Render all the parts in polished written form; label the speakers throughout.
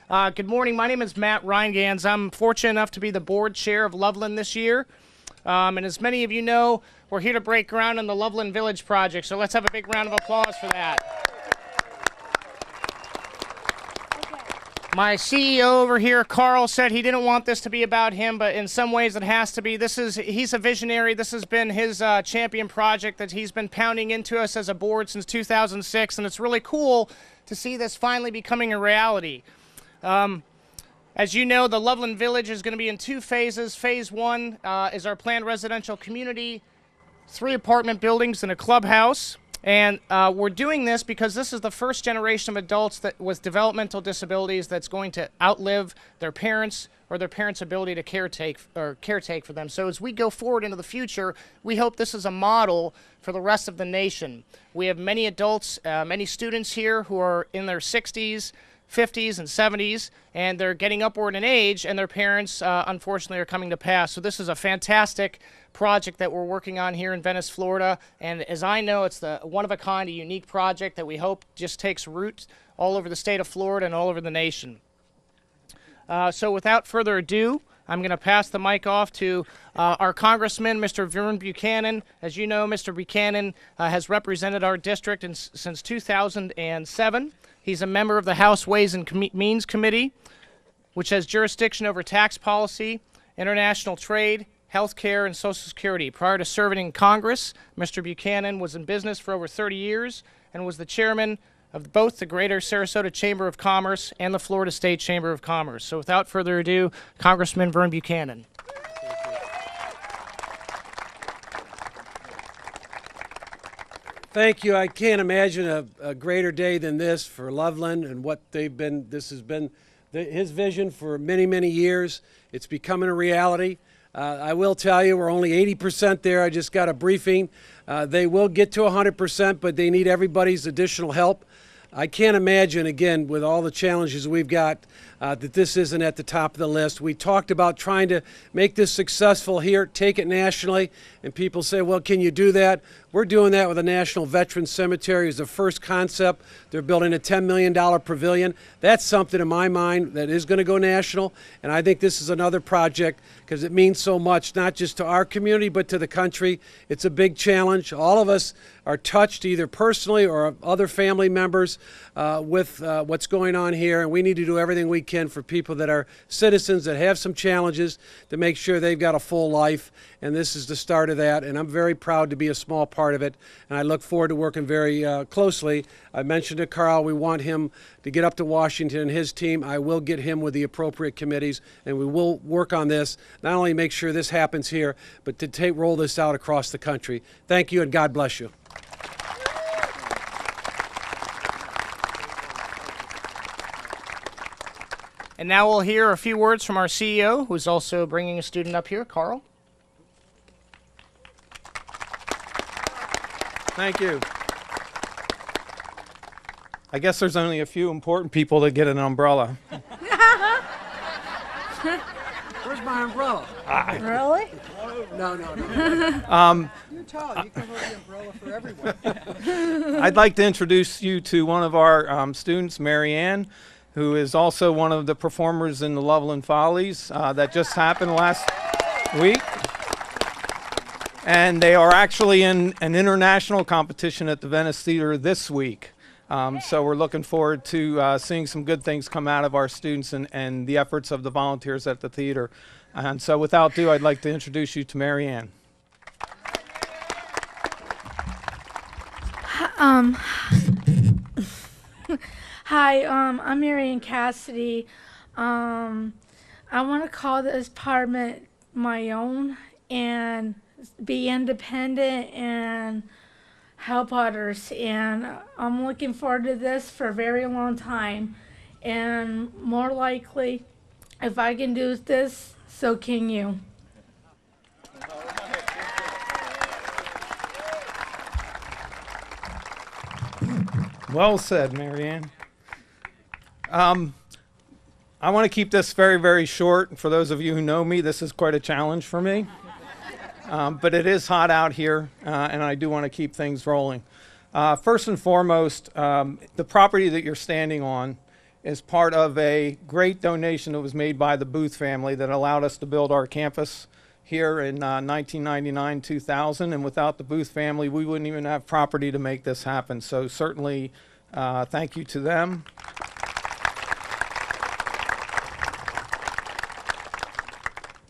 Speaker 1: Good morning. My name is Matt Reingans. I'm fortunate enough to be the board chair of Loveland this year. And as many of you know, we're here to break ground on the Loveland Village project. So let's have a big round of applause for that. My CEO over here, Carl, said he didn't want this to be about him, but in some ways it has to be. He's a visionary. This has been his champion project that he's been pounding into us as a board since 2006, and it's really cool to see this finally becoming a reality. As you know, the Loveland Village is going to be in two phases. Phase one is our planned residential community, 3 apartment buildings and a clubhouse. And we're doing this because this is the first generation of adults with developmental disabilities that's going to outlive their parents or their parents' ability to caretake for them. So as we go forward into the future, we hope this is a model for the rest of the nation. We have many adults, many students here who are in their 60s, 50s and 70s, and they're getting upward in age, and their parents, unfortunately, are coming to pass. So this is a fantastic project that we're working on here in Venice, Florida, and as I know, it's the one-of-a-kind, a unique project that we hope just takes root all over the state of Florida and all over the nation. So without further ado, I'm going to pass the mic off to our Congressman, Mr. Vern Buchanan. As you know, Mr. Buchanan has represented our district since 2007. He's a member of the House Ways and Means Committee, which has jurisdiction over tax policy, international trade, health care, and Social Security. Prior to serving in Congress, Mr. Buchanan was in business for over 30 years and was the chairman of both the Greater Sarasota Chamber of Commerce and the Florida State Chamber of Commerce. So without further ado, Congressman Vern Buchanan.
Speaker 2: Thank you. I can't imagine a greater day than this for Loveland and what they've been. This has been his vision for many, many years. It's becoming a reality. I will tell you, we're only 80% there. I just got a briefing. They will get to 100%, but they need everybody's additional help. I can't imagine, again, with all the challenges we've got, that this isn't at the top of the list. We talked about trying to make this successful here, take it nationally, and people say, well, can you do that? We're doing that with a National Veterans Cemetery as the first concept. They're building a $10 million pavilion. That's something in my mind that is going to go national, and I think this is another project because it means so much, not just to our community, but to the country. It's a big challenge. All of us are touched either personally or other family members with what's going on here, and we need to do everything we can for people that are citizens that have some challenges to make sure they've got a full life, and this is the start of that, and I'm very proud to be a small part of it, and I look forward to working very closely. I mentioned to Carl we want him to get up to Washington and his team. I will get him with the appropriate committees, and we will work on this, not only make sure this happens here, but to roll this out across the country. Thank you, and God bless you.
Speaker 1: And now we'll hear a few words from our CEO, who's also bringing a student up here, Carl.
Speaker 3: Thank you. I guess there's only a few important people that get an umbrella.
Speaker 2: Where's my umbrella?
Speaker 4: Really?
Speaker 2: No.
Speaker 4: You're tall. You can hold the umbrella for everyone.
Speaker 3: I'd like to introduce you to one of our students, Mary Ann, who is also one of the performers in the Loveland Follies that just happened last week. And they are actually in an international competition at the Venice Theater this week. So we're looking forward to seeing some good things come out of our students and the efforts of the volunteers at the theater. And so without ado, I'd like to introduce you to Mary Ann.
Speaker 5: Hi, I'm Marian Cassidy. I want to call this department my own and be independent and help others. And I'm looking forward to this for a very long time. And more likely, if I can do this, so can you.
Speaker 3: Well said, Mary Ann. I want to keep this very, very short. For those of you who know me, this is quite a challenge for me. But it is hot out here, and I do want to keep things rolling. First and foremost, the property that you're standing on is part of a great donation that was made by the Booth family that allowed us to build our campus here in 1999-2000, and without the Booth family, we wouldn't even have property to make this happen. So certainly, thank you to them.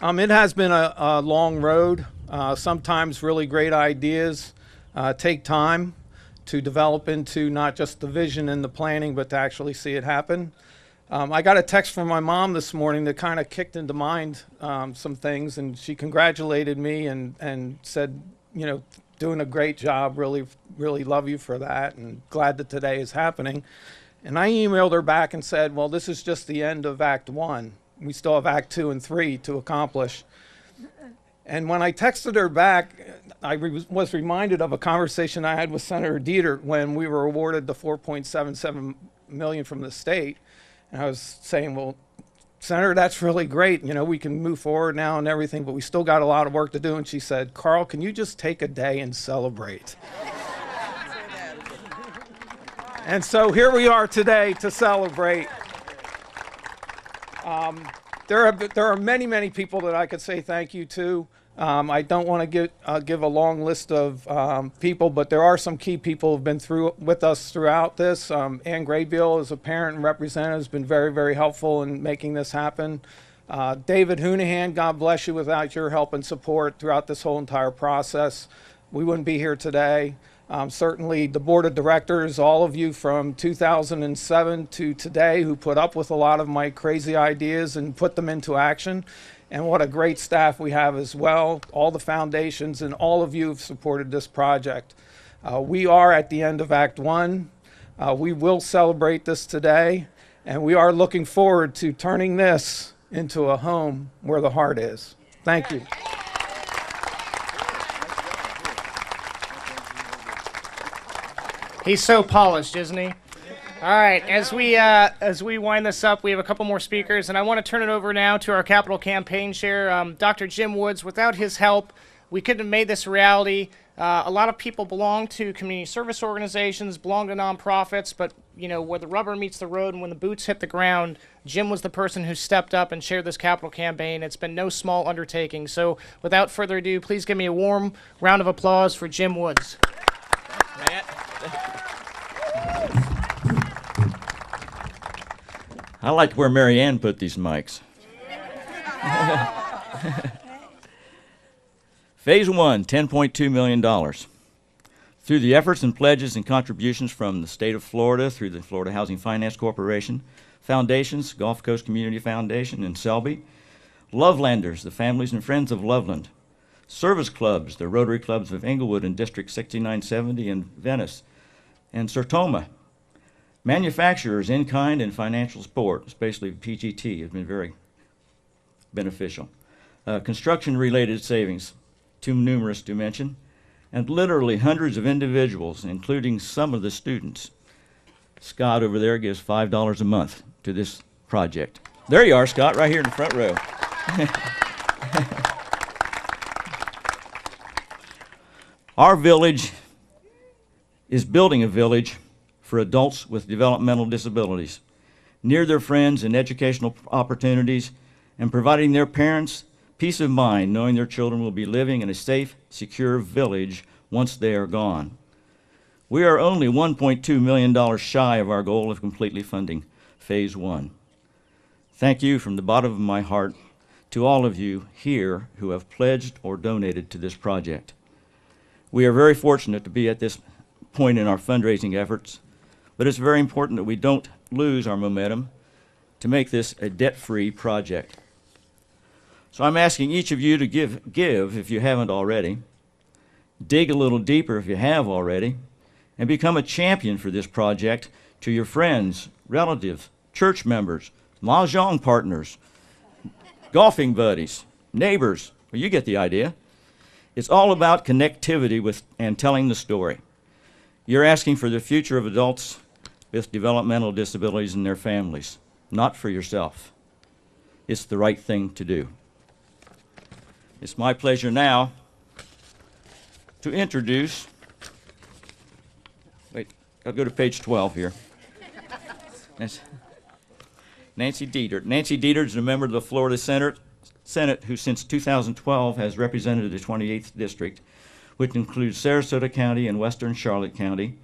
Speaker 3: It has been a long road. Sometimes really great ideas take time to develop into not just the vision and the planning, but to actually see it happen. I got a text from my mom this morning that kind of kicked into mind some things, and she congratulated me and said, you know, doing a great job, really love you for that, and glad that today is happening. And I emailed her back and said, well, this is just the end of Act 1. We still have Act 2 and 3 to accomplish. And when I texted her back, I was reminded of a conversation I had with Senator Dieter when we were awarded the $4.77 million from the state. And I was saying, well, Senator, that's really great. You know, we can move forward now and everything, but we still got a lot of work to do. And she said, Carl, can you just take a day and celebrate? And so here we are today to celebrate. There are many people that I could say thank you to. I don't want to give a long list of people, but there are some key people who've been with us throughout this. Ann Graybill, as a parent and representative, has been very helpful in making this happen. David Hounahan, God bless you. Without your help and support throughout this whole entire process, we wouldn't be here today. Certainly the board of directors, all of you from 2007 to today who put up with a lot of my crazy ideas and put them into action. And what a great staff we have as well, all the foundations and all of you have supported this project. We are at the end of Act 1. We will celebrate this today, and we are looking forward to turning this into a home where the heart is. Thank you.
Speaker 1: He's so polished, isn't he? All right, as we wind this up, we have a couple more speakers, and I want to turn it over now to our Capital Campaign Chair, Dr. Jim Woods. Without his help, we couldn't have made this a reality. A lot of people belong to community service organizations, belong to nonprofits, but you know, where the rubber meets the road and when the boots hit the ground, Jim was the person who stepped up and chaired this capital campaign. It's been no small undertaking. So without further ado, please give me a warm round of applause for Jim Woods.
Speaker 6: Matt. I like where Mary Ann put these mics. Phase 1, $10.2 million. Through the efforts and pledges and contributions from the state of Florida, through the Florida Housing Finance Corporation, foundations, Gulf Coast Community Foundation in Selby, Lovelanders, the families and friends of Loveland, service clubs, the Rotary Clubs of Englewood and District 6970 in Venice, and Sertoma. Manufacturers, in-kind and financial support, especially PGT, have been very beneficial. Construction-related savings, too numerous to mention, and literally hundreds of individuals, including some of the students. Scott over there gives $5 a month to this project. There you are, Scott, right here in the front row. Our village is building a village for adults with developmental disabilities, near their friends and educational opportunities, and providing their parents peace of mind knowing their children will be living in a safe, secure village once they are gone. We are only $1.2 million shy of our goal of completely funding Phase 1. Thank you from the bottom of my heart to all of you here who have pledged or donated to this project. We are very fortunate to be at this point in our fundraising efforts, but it's very important that we don't lose our momentum to make this a debt-free project. So I'm asking each of you to give if you haven't already, dig a little deeper if you have already, and become a champion for this project to your friends, relatives, church members, mahjong partners, golfing buddies, neighbors. Well, you get the idea. It's all about connectivity with and telling the story. You're asking for the future of adults with developmental disabilities and their families, not for yourself. It's the right thing to do. It's my pleasure now to introduce, wait, I'll go to page 12 here. Nancy Dietert. Nancy Dietert is a member of the Florida Senate who since 2012 has represented the 28th District, which includes Sarasota County and Western Charlotte County.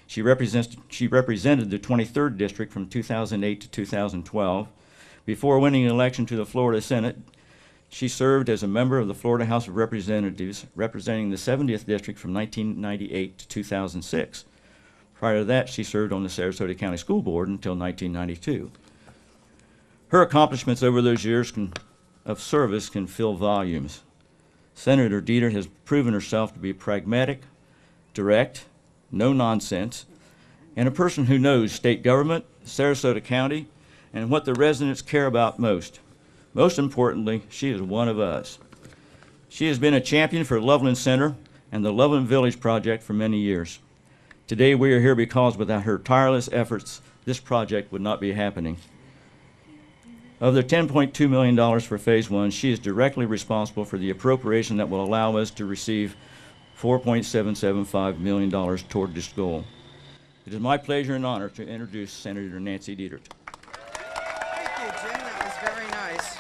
Speaker 6: She represented the 23rd District from 2008 to 2012. Before winning an election to the Florida Senate, she served as a member of the Florida House of Representatives, representing the 70th District from 1998 to 2006. Prior to that, she served on the Sarasota County School Board until 1992. Her accomplishments over those years of service can fill volumes. Senator Dietert has proven herself to be pragmatic, direct, no nonsense, and a person who knows state government, Sarasota County, and what the residents care about most. Most importantly, she is one of us. She has been a champion for Loveland Center and the Loveland Village project for many years. Today we are here because without her tireless efforts, this project would not be happening. Of the $10.2 million for Phase 1, she is directly responsible for the appropriation that will allow us to receive $4.775 million toward this goal. It is my pleasure and honor to introduce Senator Nancy Dietert.
Speaker 4: Thank you, Jim. That was very nice.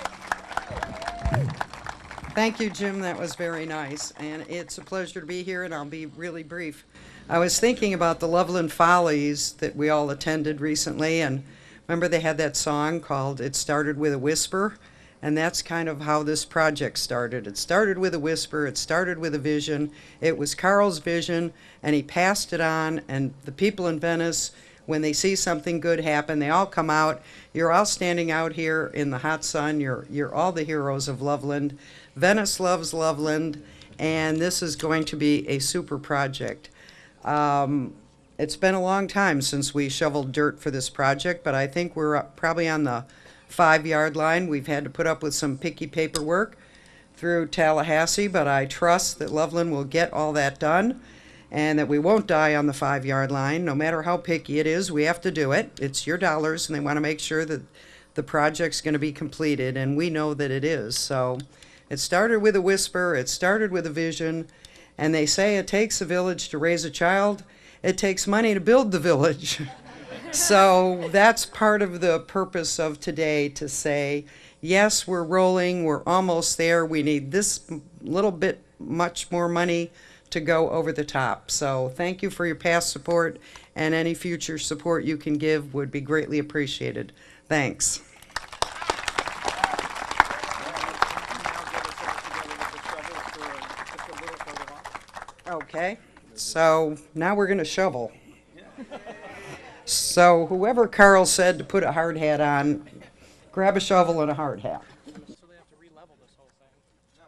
Speaker 4: Thank you, Jim. That was very nice. And it's a pleasure to be here, and I'll be really brief. I was thinking about the Loveland Follies that we all attended recently, and remember they had that song called It Started With a Whisper? And that's kind of how this project started. It started with a whisper, it started with a vision. It was Carl's vision, and he passed it on, and the people in Venice, when they see something good happen, they all come out. You're all standing out here in the hot sun. You're all the heroes of Loveland. Venice loves Loveland, and this is going to be a super project. It's been a long time since we shoveled dirt for this project, but I think we're probably on the 5-yard line. We've had to put up with some picky paperwork through Tallahassee, but I trust that Loveland will get all that done and that we won't die on the 5-yard line. No matter how picky it is, we have to do it. It's your dollars, and they want to make sure that the project's going to be completed, and we know that it is. So it started with a whisper, it started with a vision, and they say it takes a village to raise a child. It takes money to build the village. So that's part of the purpose of today, to say, yes, we're rolling, we're almost there. We need this little bit much more money to go over the top. So thank you for your past support, and any future support you can give would be greatly appreciated. Thanks. Okay, so now we're going to shovel. So whoever Carl said to put a hard hat on, grab a shovel and a hard hat.
Speaker 1: So they have to re-level this whole thing. No.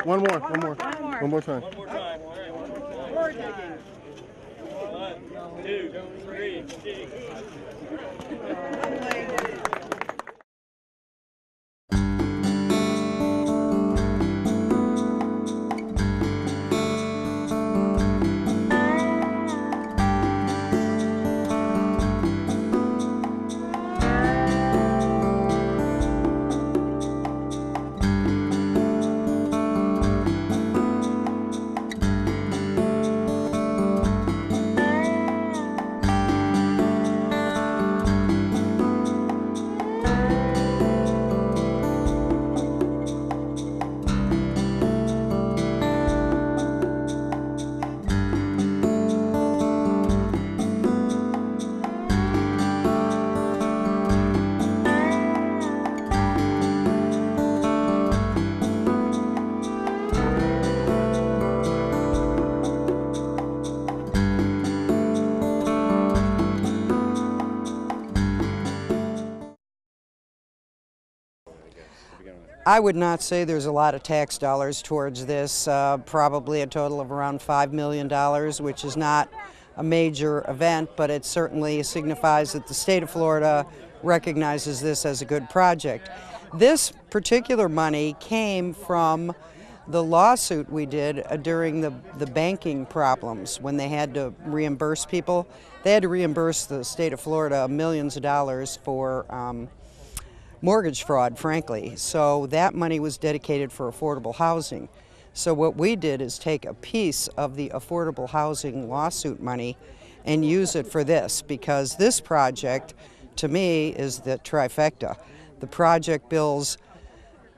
Speaker 7: One more time. One more time.
Speaker 6: 1, 2, 3, 4.
Speaker 4: I would not say there's a lot of tax dollars towards this, probably a total of around $5 million, which is not a major event, but it certainly signifies that the state of Florida recognizes this as a good project. This particular money came from the lawsuit we did during the banking problems when they had to reimburse people. They had to reimburse the state of Florida millions of dollars for mortgage fraud, frankly. So that money was dedicated for affordable housing. So what we did is take a piece of the affordable housing lawsuit money and use it for this, because this project, to me, is the trifecta. The project builds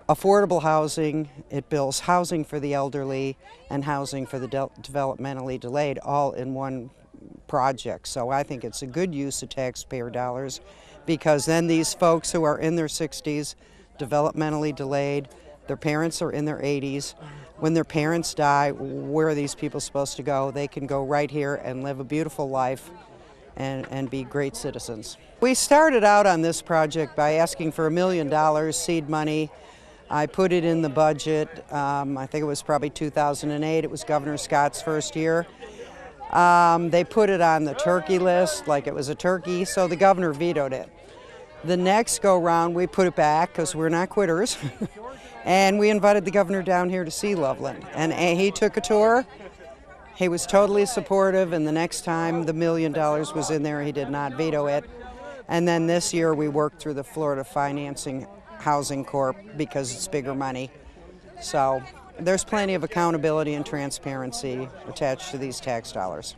Speaker 4: affordable housing, it builds housing for the elderly, and housing for the developmentally delayed, all in one project. So I think it's a good use of taxpayer dollars, because then these folks who are in their 60s, developmentally delayed, their parents are in their 80s, when their parents die, where are these people supposed to go? They can go right here and live a beautiful life and be great citizens. We started out on this project by asking for $1 million seed money. I put it in the budget. I think it was probably 2008. It was Governor Scott's first year. They put it on the turkey list like it was a turkey, so the governor vetoed it. The next go round, we put it back because we're not quitters. And we invited the governor down here to see Loveland. And he took a tour. He was totally supportive, and the next time the $1 million was in there, he did not veto it. And then this year we worked through the Florida Financing Housing Corp because it's bigger money. So there's plenty of accountability and transparency attached to these tax dollars.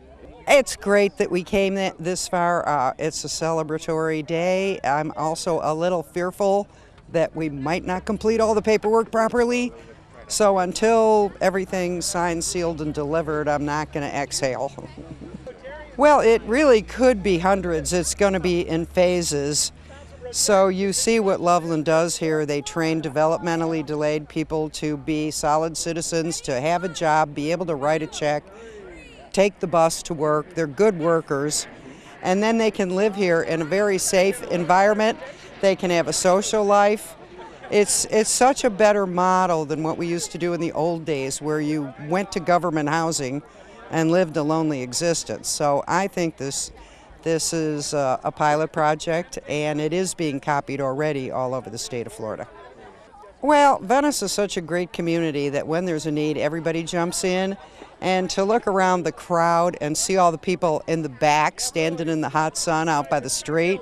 Speaker 4: It's great that we came this far. It's a celebratory day. I'm also a little fearful that we might not complete all the paperwork properly. So until everything's signed, sealed, and delivered, I'm not going to exhale. Well, it really could be hundreds. It's going to be in phases. So you see what Loveland does here. They train developmentally delayed people to be solid citizens, to have a job, be able to write a check, take the bus to work. They're good workers. And then they can live here in a very safe environment. They can have a social life. It's such a better model than what we used to do in the old days, where you went to government housing and lived a lonely existence. So I think this is a pilot project, and it is being copied already all over the state of Florida. Well, Venice is such a great community that when there's a need, everybody jumps in. And to look around the crowd and see all the people in the back standing in the hot sun out by the street,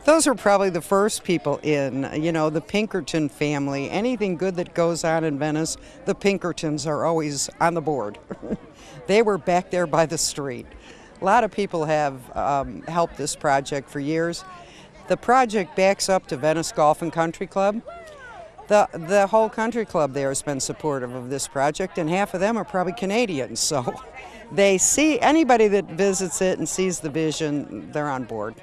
Speaker 4: those are probably the first people in. You know, the Pinkerton family. Anything good that goes on in Venice, the Pinkertons are always on the board. They were back there by the street. A lot of people have helped this project for years. The project backs up to Venice Golf and Country Club. The whole country club there has been supportive of this project, and half of them are probably Canadians. So they see anybody that visits it and sees the vision, they're on board.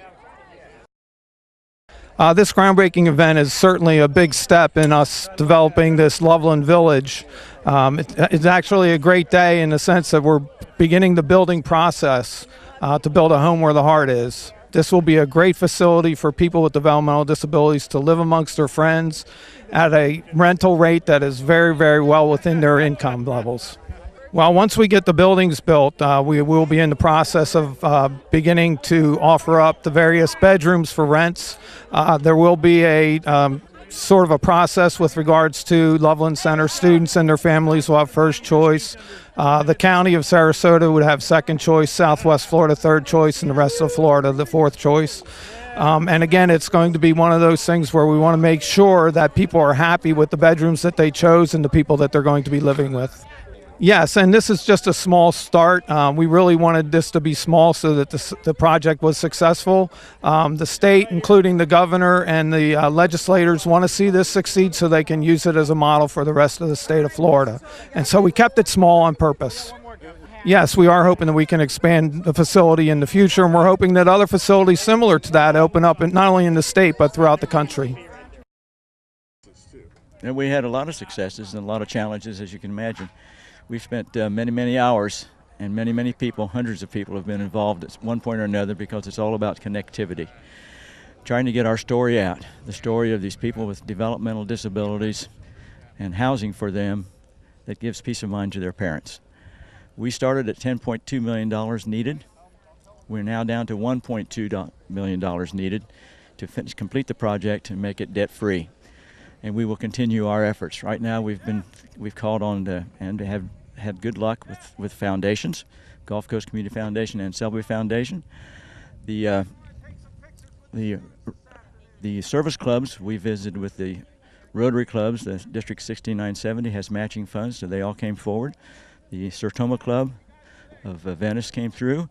Speaker 3: This groundbreaking event is certainly a big step in us developing this Loveland Village. It's actually a great day in the sense that we're beginning the building process to build a home where the heart is. This will be a great facility for people with developmental disabilities to live amongst their friends at a rental rate that is very, very well within their income levels. Well, once we get the buildings built, we will be in the process of beginning to offer up the various bedrooms for rents. There will be a sort of a process with regards to Loveland Center. Students and their families will have first choice. The county of Sarasota would have second choice, Southwest Florida third choice, and the rest of Florida the fourth choice. And again, it's going to be one of those things where we want to make sure that people are happy with the bedrooms that they chose and the people that they're going to be living with. Yes, and this is just a small start. We really wanted this to be small so that the project was successful. The state, including the governor and the legislators, want to see this succeed so they can use it as a model for the rest of the state of Florida. And so we kept it small on purpose. Yes, we are hoping that we can expand the facility in the future, and we're hoping that other facilities similar to that open up not only in the state but throughout the country.
Speaker 6: And we had a lot of successes and a lot of challenges, as you can imagine. We've spent many, many hours, and many, many people, hundreds of people have been involved at one point or another, because it's all about connectivity. Trying to get our story out, the story of these people with developmental disabilities and housing for them that gives peace of mind to their parents. We started at $10.2 million needed. We're now down to $1.2 million needed to complete the project and make it debt-free. And we will continue our efforts. Right now, we've called on and have had good luck with foundations, Gulf Coast Community Foundation and Selby Foundation. The service clubs, we visited with the Rotary clubs. The District 6970 has matching funds, so they all came forward. The Sertoma Club of Venice came through.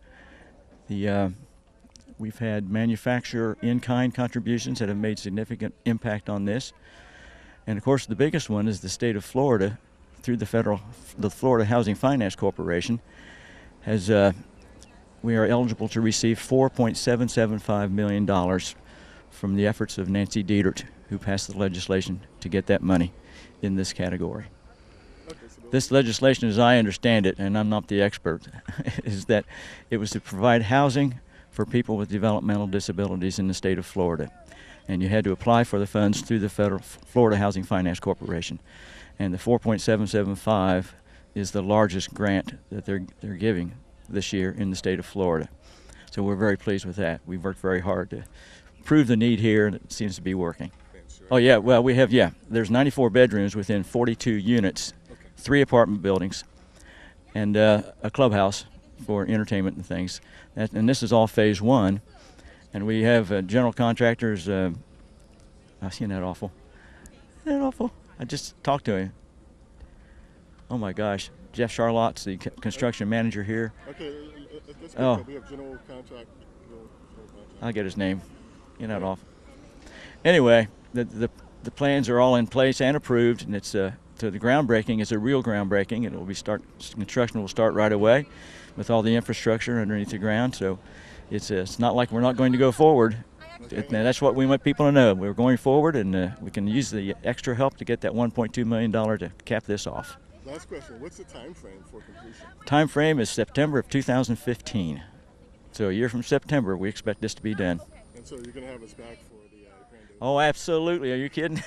Speaker 6: We've had manufacturer in-kind contributions that have made significant impact on this. And of course, the biggest one is the state of Florida, through the Florida Housing Finance Corporation, we are eligible to receive $4.775 million from the efforts of Nancy Dietert, who passed the legislation to get that money in this category. This legislation, as I understand it, and I'm not the expert, is that it was to provide housing for people with developmental disabilities in the state of Florida. And you had to apply for the funds through the Florida Housing Finance Corporation. And the 4.775 is the largest grant that they're giving this year in the state of Florida. So we're very pleased with that. We've worked very hard to prove the need here, and it seems to be working. Oh yeah, well there's 94 bedrooms within 42 units, 3 apartment buildings, and a clubhouse for entertainment and things. And this is all phase 1. And we have general contractors. Isn't that awful? Isn't that awful? I just talked to him. Oh my gosh, Jeff Charlotte's the construction manager here.
Speaker 7: Okay, let's go.
Speaker 6: Oh,
Speaker 7: We have general contract.
Speaker 6: I'll get his name. Isn't that awful? Anyway, the plans are all in place and approved, and it's so the groundbreaking is a real groundbreaking. Construction will start right away, with all the infrastructure underneath the ground. So it's not like we're not going to go forward. That's what we want people to know. We're going forward, and we can use the extra help to get that $1.2 million to cap this off.
Speaker 7: Last question. What's the time frame for completion?
Speaker 6: Time frame is September of 2015. So a year from September, we expect this to be done.
Speaker 7: And so you're going to have us back for the grand opening?
Speaker 6: Oh, absolutely. Are you kidding?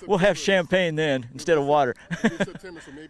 Speaker 6: We'll have champagne then instead of water.
Speaker 7: In September, so maybe.